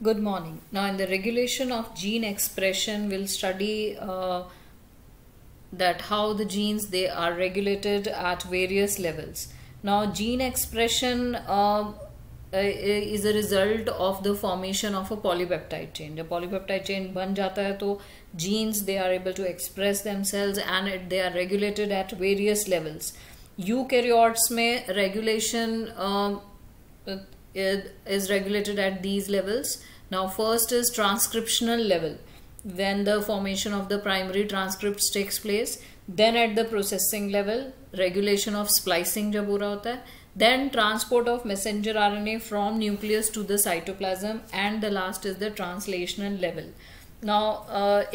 Good morning. Now, in the regulation of gene expression, we'll study that how the genes they are regulated at various levels. Now, gene expression is a result of the formation of a polypeptide chain. The polypeptide chain बन जाता है तो genes they are able to express themselves and they are regulated at various levels. Eukaryotes में regulation is regulated at these levels. Now first is transcriptional level, when the formation of the primary transcripts takes place. Then at the processing level, regulation of splicing जब हो रहा होता है. Then transport of messenger RNA from nucleus to the cytoplasm, and the last is the translational level. Now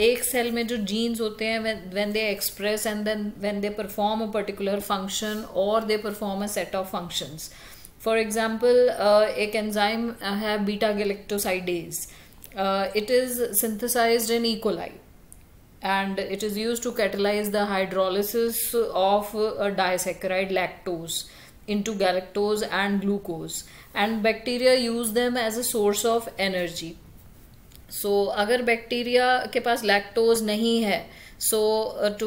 एक cell में जो genes होते हैं when they express and then when they perform a particular function or they perform a set of functions. For example, एक enzyme है beta galactosidase. It is synthesized in E. coli and it is used to catalyze the hydrolysis of a disaccharide lactose into galactose and glucose, and bacteria use them as a source of energy. So अगर bacteria के पास lactose नहीं है, so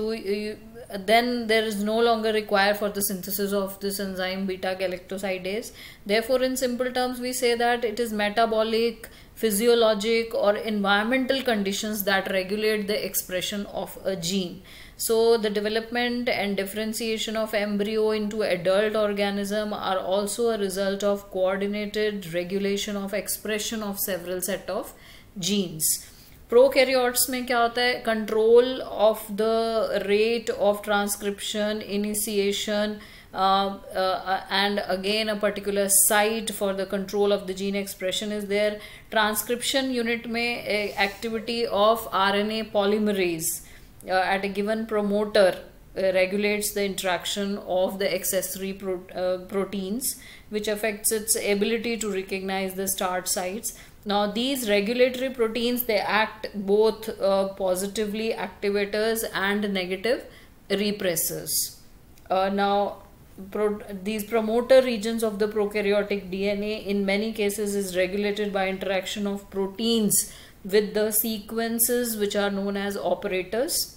then there is no longer required for the synthesis of this enzyme beta galactosidase. Therefore, in simple terms, we say that it is metabolic, physiologic or environmental conditions that regulate the expression of a gene. So the development and differentiation of embryo into adult organism are also a result of coordinated regulation of expression of several set of genes. Prokaryotes में क्या होता है? Control of the rate of transcription, initiation and again a particular site for the control of the gene expression is there. Transcription unit में activity of RNA polymerase at a given promoter regulates the interaction of the accessory proteins, which affects its ability to recognize the start sites. Now these regulatory proteins, they act both positively activators and negative repressors. Now these promoter regions of the prokaryotic DNA in many cases is regulated by interaction of proteins with the sequences which are known as operators.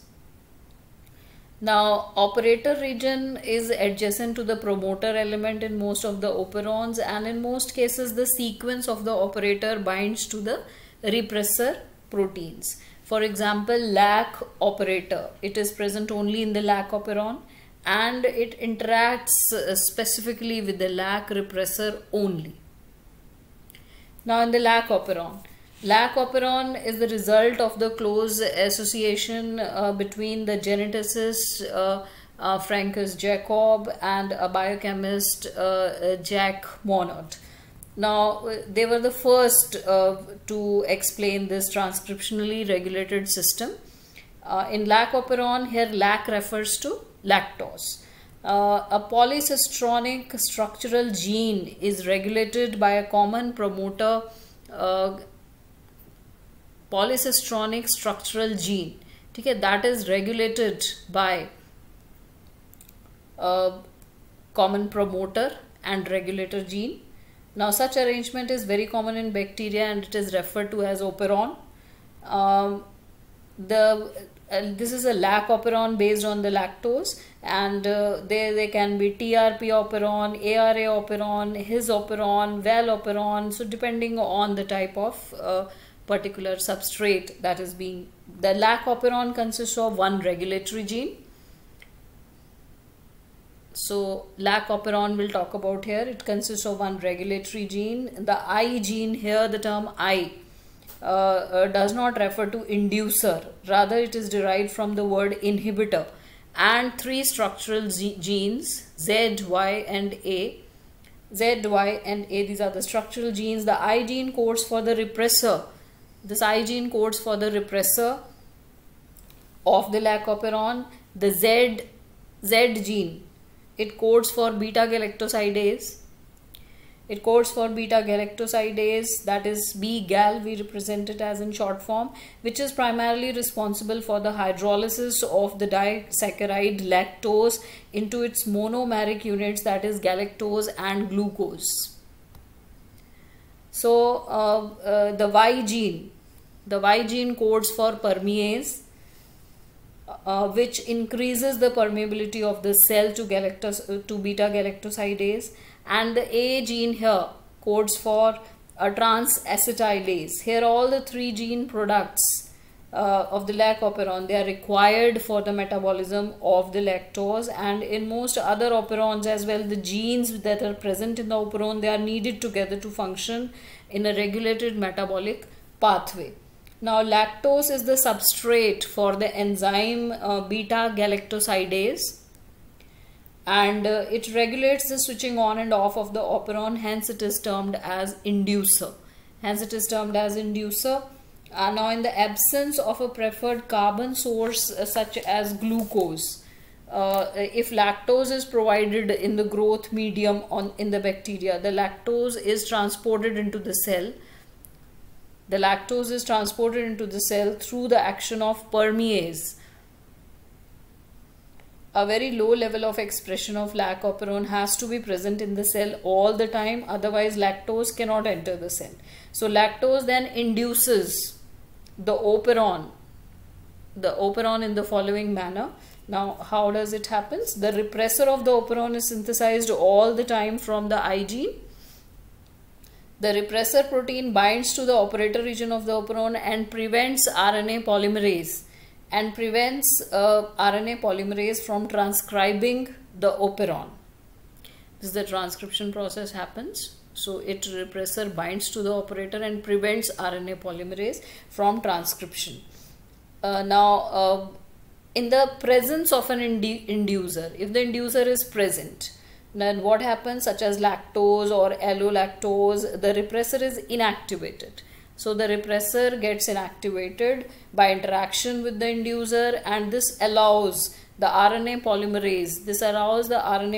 Now operator region is adjacent to the promoter element in most of the operons, and in most cases the sequence of the operator binds to the repressor proteins. For example, LAC operator, it is present only in the LAC operon and it interacts specifically with the LAC repressor only. Now in the LAC operon is the result of the close association between the geneticist Francis Jacob and a biochemist Jack Monod. Now they were the first to explain this transcriptionally regulated system. In LAC operon, here LAC refers to lactose. A polycistronic structural gene is regulated by a common promoter. Polycistronic structural gene, okay, that is regulated by a common promoter and regulator gene. Now such arrangement is very common in bacteria and it is referred to as operon. This is a LAC operon based on the lactose, and they can be TRP operon, ARA operon, his operon, val operon. So depending on the type of particular substrate that is being, the LAC operon consists of one regulatory gene. So LAC operon we'll talk about here. It consists of one regulatory gene. The I gene here, the term I does not refer to inducer, rather it is derived from the word inhibitor, and three structural genes Z, Y and A. Z, Y and A, these are the structural genes. The I gene codes for the repressor. This I gene codes for the repressor of the LAC operon. The Z gene, it codes for beta galactosidase. It codes for beta galactosidase, that is B-gal, we represent it as in short form, which is primarily responsible for the hydrolysis of the disaccharide lactose into its monomeric units, that is galactose and glucose. So the Y gene codes for permease, which increases the permeability of the cell to beta galactosidase, and the A gene here codes for a trans-acetylase. Here all the three gene products of the lac operon, they are required for the metabolism of the lactose, and in most other operons as well, the genes that are present in the operon, they are needed together to function in a regulated metabolic pathway. Now lactose is the substrate for the enzyme beta galactosidase, and it regulates the switching on and off of the operon, hence it is termed as inducer. Now in the absence of a preferred carbon source such as glucose, if lactose is provided in the growth medium in the bacteria, the lactose is transported into the cell. The lactose is transported into the cell through the action of permease. A very low level of expression of lac operon has to be present in the cell all the time, otherwise lactose cannot enter the cell. So lactose then induces the operon in the following manner. Now how does it happen? The repressor of the operon is synthesized all the time from the I gene. The repressor protein binds to the operator region of the operon and prevents RNA polymerase from transcribing the operon. This is the transcription process happens. So repressor binds to the operator and prevents RNA polymerase from transcription. In the presence of an inducer, if the inducer is present, then what happens, such as lactose or allolactose, the repressor is inactivated. So the repressor gets inactivated by interaction with the inducer, and this allows the RNA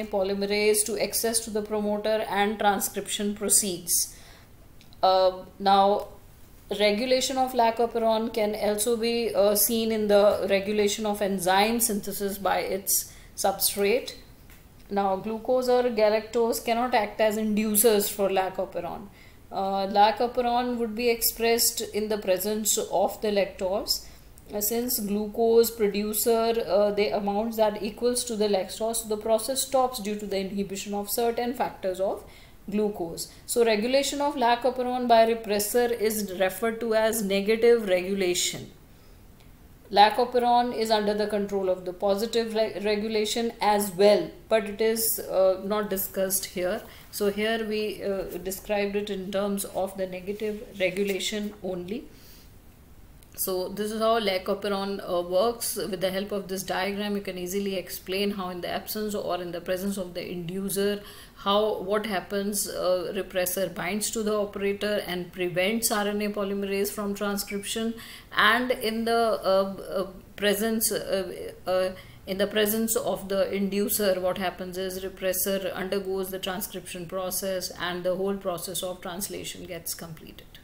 polymerase to access to the promoter and transcription proceeds. Now regulation of lac operon can also be seen in the regulation of enzyme synthesis by its substrate. Now glucose or galactose cannot act as inducers for lac operon. Lac operon would be expressed in the presence of the lactose. Since glucose producer the amounts that equals to the lactose, the process stops due to the inhibition of certain factors of glucose. So regulation of lac operon by repressor is referred to as negative regulation. Lac operon is under the control of the positive regulation as well, but it is not discussed here. So here we described it in terms of the negative regulation only. So this is how lac operon works. With the help of this diagram, you can easily explain how in the absence or in the presence of the inducer, what happens. Repressor binds to the operator and prevents RNA polymerase from transcription, and in the presence of the inducer, what happens is repressor undergoes the transcription process and the whole process of translation gets completed.